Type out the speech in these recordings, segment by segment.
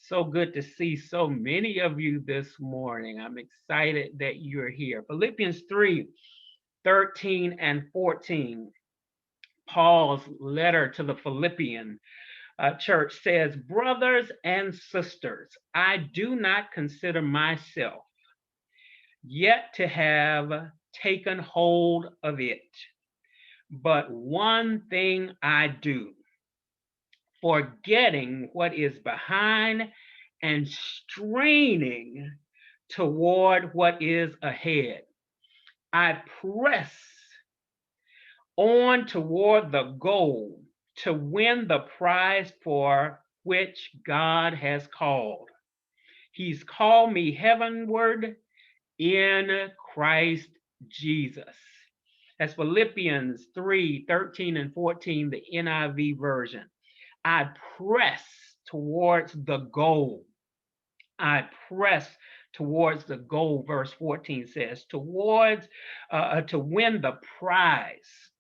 So good to see so many of you this morning. I'm excited that you're here. Philippians 3:13 and 14. Paul's letter to the Philippian church says, brothers and sisters, I do not consider myself yet to have taken hold of it. But one thing I do, forgetting what is behind and straining toward what is ahead. I press on toward the goal to win the prize for which God has called. He's called me heavenward in Christ Jesus. That's Philippians 3:13 and 14, the NIV version. I press towards the goal. I press towards the goal, verse 14 says, to win the prize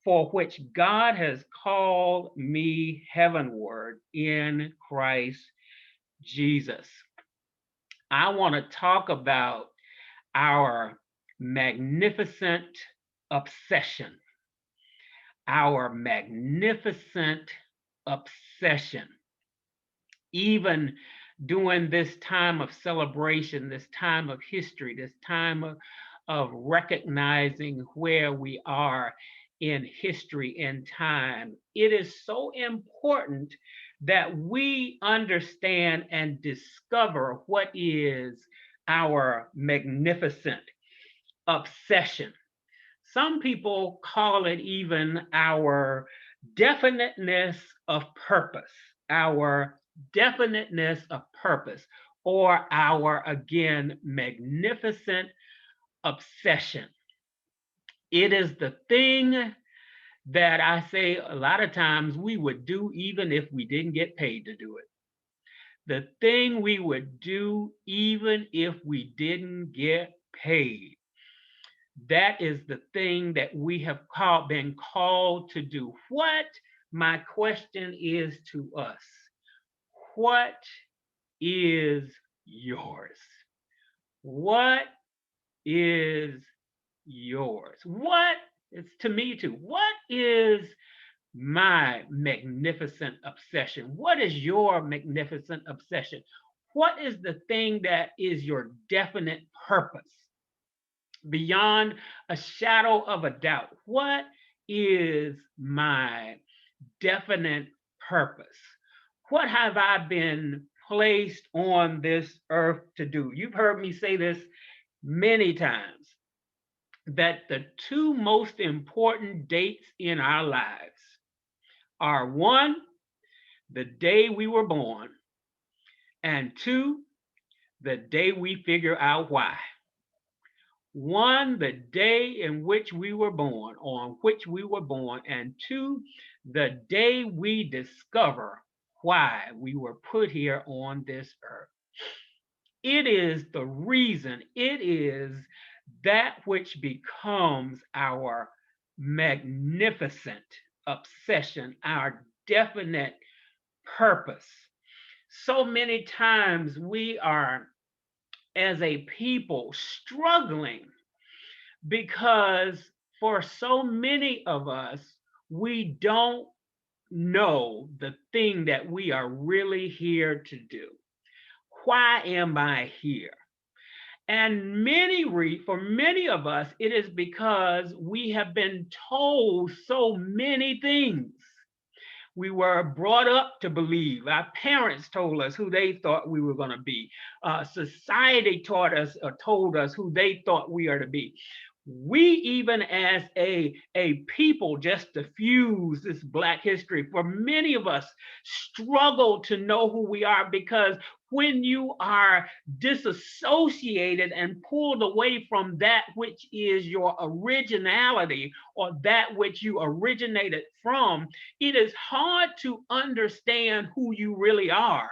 for which God has called me heavenward in Christ Jesus. I want to talk about our magnificent obsession. Our magnificent obsession. Even during this time of celebration, this time of history, this time of recognizing where we are in history and time, it is so important that we understand and discover what is our magnificent obsession. Some people call it even our definiteness of purpose, our definiteness of purpose, or our, again, magnificent obsession. It is the thing that I say a lot of times we would do even if we didn't get paid to do it. The thing we would do even if we didn't get paid. That is the thing that we have been called to do. What, my question is to us, what is yours? What is yours? What, it's to me too, what is my magnificent obsession? What is your magnificent obsession? What is the thing that is your definite purpose? Beyond a shadow of a doubt, what is my definite purpose? What have I been placed on this earth to do? You've heard me say this many times, that the two most important dates in our lives are one, the day we were born, and two, the day we figure out why. One, the day in which we were born, on which we were born, and two, the day we discover why we were put here on this earth. It is the reason, it is that which becomes our magnificent obsession, our definite purpose. So many times we are, as a people, struggling because for so many of us, we don't know the thing that we are really here to do. Why am I here? And for many of us, it is because we have been told so many things. We were brought up to believe. Our parents told us who they thought we were going to be. Society taught us or told us who they thought we are to be. We even as a people, just to fuse this Black history, for many of us struggle to know who we are, because when you are disassociated and pulled away from that which is your originality, or that which you originated from, it is hard to understand who you really are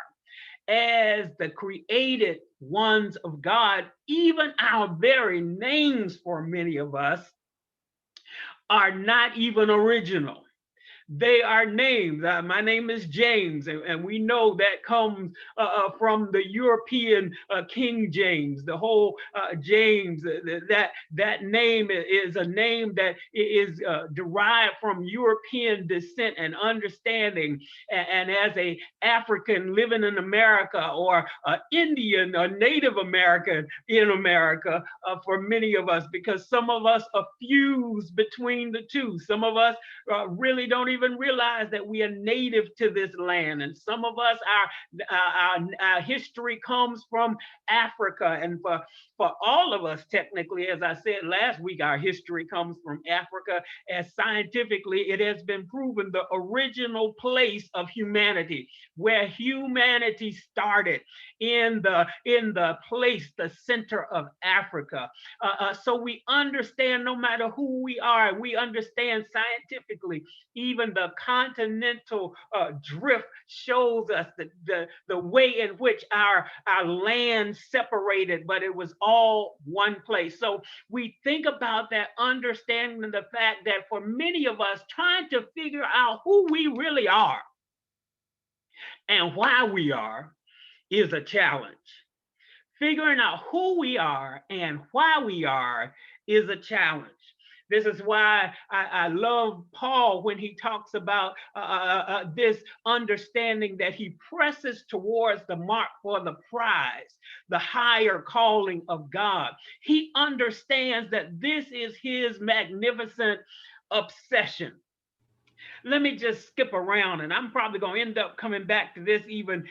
as the created ones of God. Even our very names for many of us are not even original. They are names. My name is James, and we know that comes from the European King James. The whole James, that name is a name that is derived from European descent and understanding. And as a African living in America, or Indian or Native American in America, for many of us, because some of us are fused between the two. Some of us really don't even realize that we are native to this land. And some of us, our history comes from Africa. And for all of us, technically, as I said last week, our history comes from Africa, as scientifically it has been proven the original place of humanity, where humanity started, in the place, the center of Africa. So we understand, no matter who we are, we understand scientifically, even the continental drift shows us the way in which our land separated, but it was all one place. So we think about that, understanding the fact that for many of us, trying to figure out who we really are and why we are is a challenge. Figuring out who we are and why we are is a challenge. This is why I love Paul when he talks about this understanding that he presses towards the mark for the prize, the higher calling of God. He understands that this is his magnificent obsession. Let me just skip around, and I'm probably going to end up coming back to this even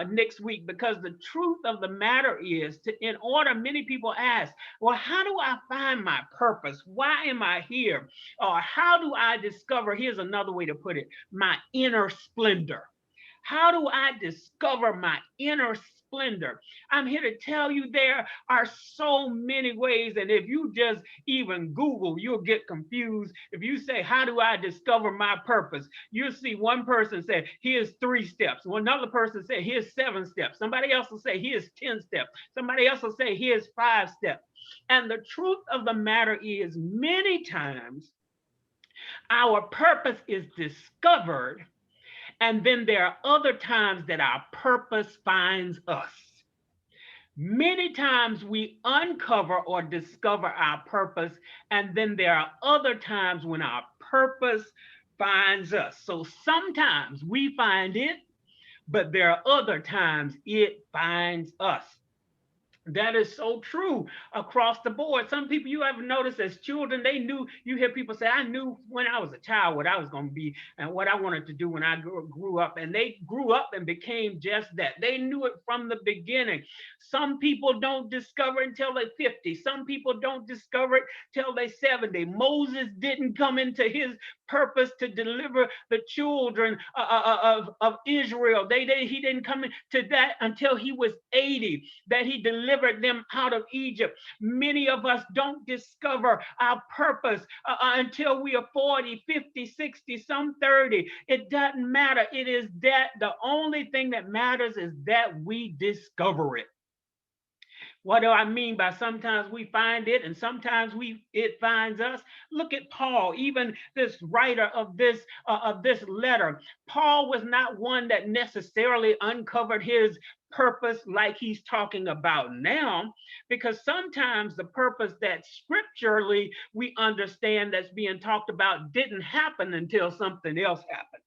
next week, because the truth of the matter is, in order, many people ask, well, how do I find my purpose? Why am I here? Or how do I discover, here's another way to put it, my inner splendor? How do I discover my inner splendor? I'm here to tell you there are so many ways. And if you just even Google, you'll get confused. If you say, how do I discover my purpose? You'll see one person say, here's 3 steps. Another person say, here's 7 steps. Somebody else will say, here's 10 steps. Somebody else will say, here's 5 steps. And the truth of the matter is, many times our purpose is discovered, and then there are other times that our purpose finds us. Many times we uncover or discover our purpose, and then there are other times when our purpose finds us. So sometimes we find it, but there are other times it finds us. That is so true across the board. Some people, you ever notice, as children, they knew, you hear people say, I knew when I was a child what I was going to be and what I wanted to do when I grew up. And they grew up and became just that. They knew it from the beginning. Some people don't discover it until they're 50. Some people don't discover it till they're 70. Moses didn't come into his purpose to deliver the children of Israel. He didn't come into that until he was 80, that he delivered them out of Egypt. Many of us don't discover our purpose until we are 40, 50, 60, some 30. It doesn't matter. It is that the only thing that matters is that we discover it. What do I mean by sometimes we find it and sometimes it finds us? Look at Paul, even this writer of this letter. Paul was not one that necessarily uncovered his purpose like he's talking about now, because sometimes the purpose that scripturally we understand that's being talked about didn't happen until something else happened.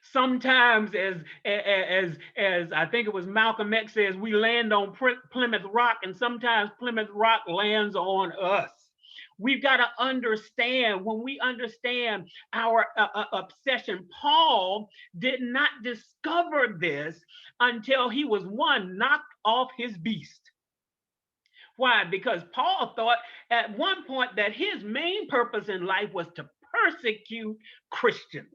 Sometimes, as I think it was Malcolm X says, we land on Plymouth Rock, and sometimes Plymouth Rock lands on us. We've got to understand, when we understand our obsession, Paul did not discover this until he was, one, knocked off his beast. Why? Because Paul thought at one point that his main purpose in life was to persecute Christians.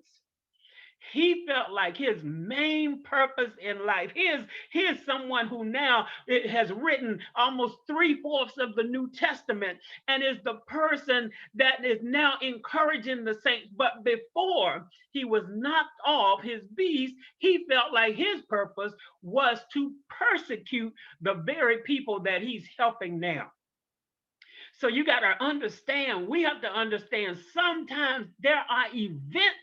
He felt like his main purpose in life. Here's someone who now has written almost 3/4 of the New Testament and is the person that is now encouraging the saints. But before he was knocked off his beast, he felt like his purpose was to persecute the very people that he's helping now. So you got to understand, we have to understand, sometimes there are events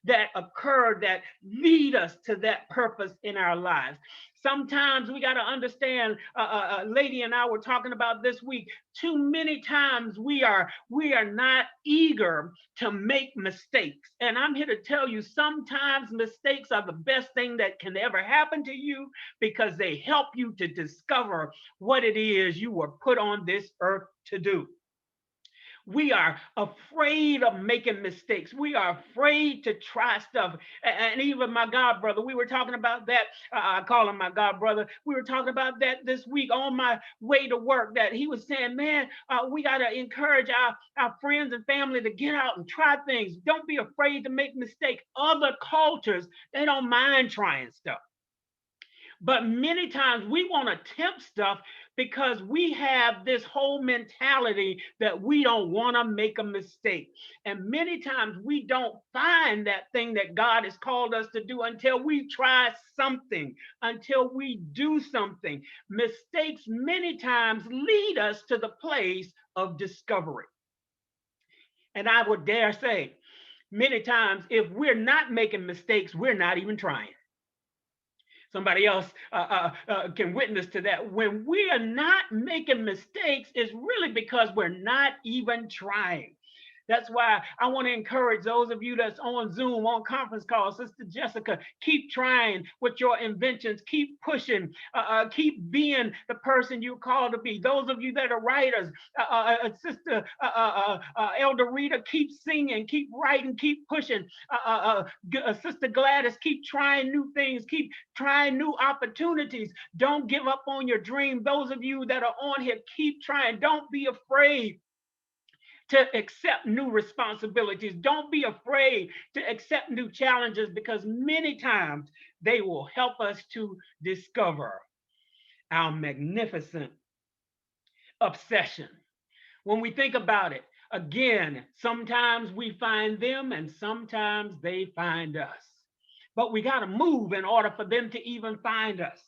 that occur that lead us to that purpose in our lives. Sometimes we got to understand, Lady and I were talking about this week, too many times we are not eager to make mistakes. And I'm here to tell you, sometimes mistakes are the best thing that can ever happen to you, because they help you to discover what it is you were put on this earth to do. We are afraid of making mistakes. We are afraid to try stuff. And even my God brother, we were talking about that. I call him my God brother. We were talking about that this week on my way to work, that he was saying, man, we got to encourage our friends and family to get out and try things. Don't be afraid to make mistakes. Other cultures, they don't mind trying stuff. But many times we want to attempt stuff because we have this whole mentality that we don't want to make a mistake. And many times we don't find that thing that God has called us to do until we try something, until we do something. Mistakes many times lead us to the place of discovery. And I would dare say, many times, if we're not making mistakes, we're not even trying. Somebody else can witness to that. When we are not making mistakes, it's really because we're not even trying. That's why I want to encourage those of you that's on Zoom, on conference calls, Sister Jessica, keep trying with your inventions, keep pushing, keep being the person you call to be. Those of you that are writers, Sister Elder Rita, keep singing, keep writing, keep pushing. Sister Gladys, keep trying new things, keep trying new opportunities. Don't give up on your dream. Those of you that are on here, keep trying. Don't be afraid to accept new responsibilities. Don't be afraid to accept new challenges, because many times they will help us to discover our magnificent obsession. When we think about it, again, sometimes we find them and sometimes they find us. But we got to move in order for them to even find us.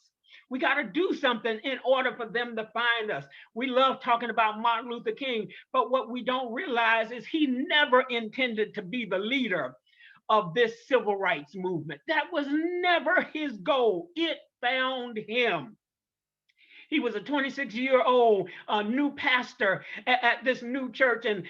We got to do something in order for them to find us. We love talking about Martin Luther King, but what we don't realize is he never intended to be the leader of this civil rights movement. That was never his goal. It found him. He was a 26-year-old new pastor at this new church. And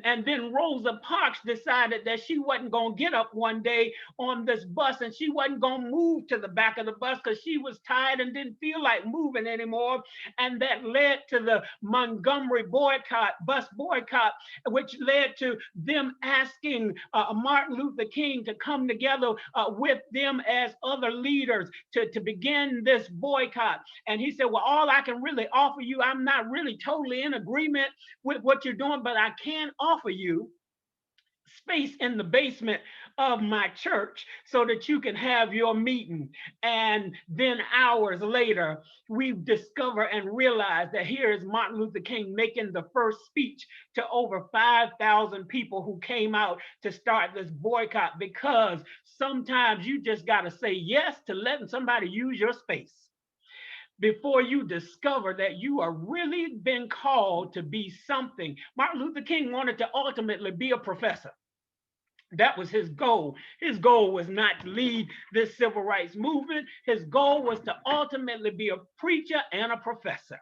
then Rosa Parks decided that she wasn't going to get up one day on this bus and she wasn't going to move to the back of the bus because she was tired and didn't feel like moving anymore. And that led to the Montgomery bus boycott, which led to them asking Martin Luther King to come together with them as other leaders to begin this boycott. And he said, well, all I can really offer you, I'm not really totally in agreement with what you're doing, but I can offer you space in the basement of my church so that you can have your meeting. And then hours later, we discover and realize that here is Martin Luther King making the first speech to over 5,000 people who came out to start this boycott, because sometimes you just got to say yes to letting somebody use your space before you discover that you are really been called to be something. Martin Luther King wanted to ultimately be a professor. That was his goal. His goal was not to lead this civil rights movement. His goal was to ultimately be a preacher and a professor.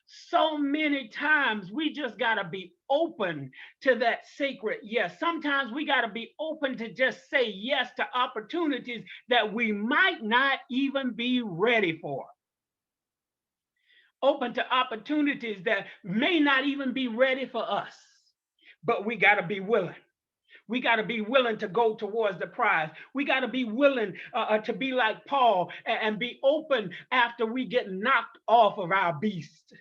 So many times we just got to be open to that sacred yes. Sometimes we got to be open to just say yes to opportunities that we might not even be ready for. Open to opportunities that may not even be ready for us, but we got to be willing. We got to be willing to go towards the prize. We got to be willing to be like Paul and be open after we get knocked off of our beast,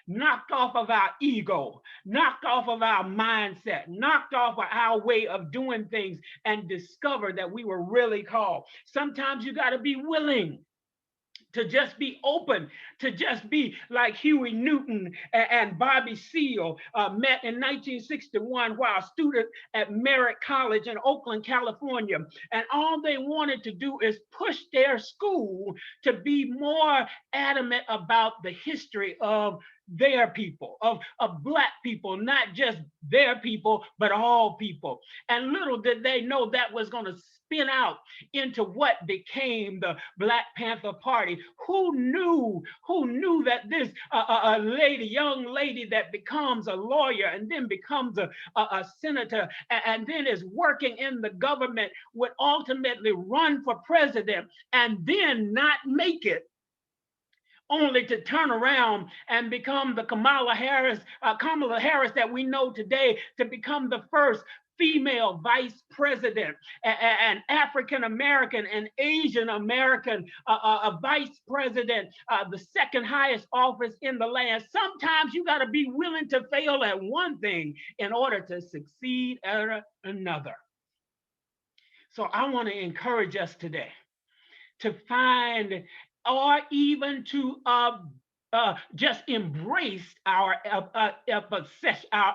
knocked off of our ego, knocked off of our mindset, knocked off of our way of doing things, and discover that we were really called. Sometimes you got to be willing to just be open, to just be like Huey Newton and Bobby Seale met in 1961 while a student at Merritt College in Oakland, California. And all they wanted to do is push their school to be more adamant about the history of their people, of Black people, not just their people, but all people. And little did they know that was going to spin out into what became the Black Panther Party. Who knew? Who knew that this young lady that becomes a lawyer and then becomes a senator and then is working in the government would ultimately run for president and then not make it, only to turn around and become the Kamala Harris that we know today, to become the first female vice president, an African American and Asian American vice president, the second highest office in the land. Sometimes you got to be willing to fail at one thing in order to succeed at another. So I want to encourage us today to find, or even to just embrace our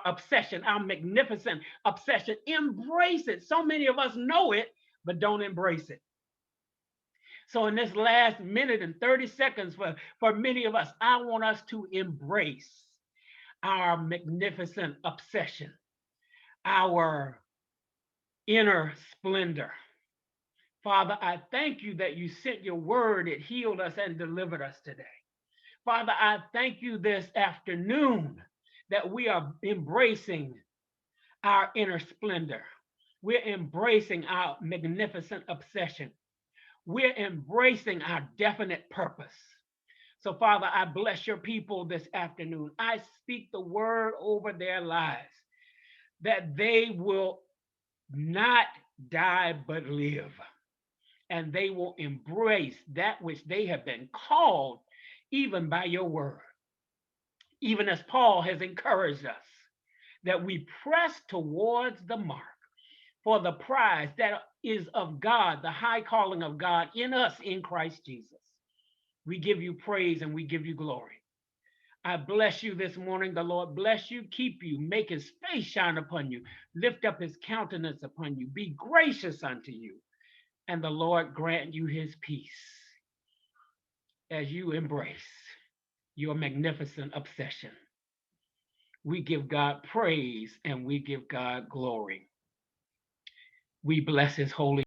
obsession, our magnificent obsession. Embrace it. So many of us know it, but don't embrace it. So in this last minute and 30 seconds for many of us, I want us to embrace our magnificent obsession, our inner splendor. Father, I thank you that you sent your word, it healed us and delivered us today. Father, I thank you this afternoon that we are embracing our inner splendor. We're embracing our magnificent obsession. We're embracing our definite purpose. So, Father, I bless your people this afternoon. I speak the word over their lives that they will not die but live. And they will embrace that which they have been called, even by your word. Even as Paul has encouraged us, that we press towards the mark for the prize that is of God, the high calling of God in us in Christ Jesus. We give you praise and we give you glory. I bless you this morning. The Lord bless you, keep you, make his face shine upon you, lift up his countenance upon you, be gracious unto you. And the Lord grant you his peace as you embrace your magnificent obsession. We give God praise and we give God glory. We bless his holy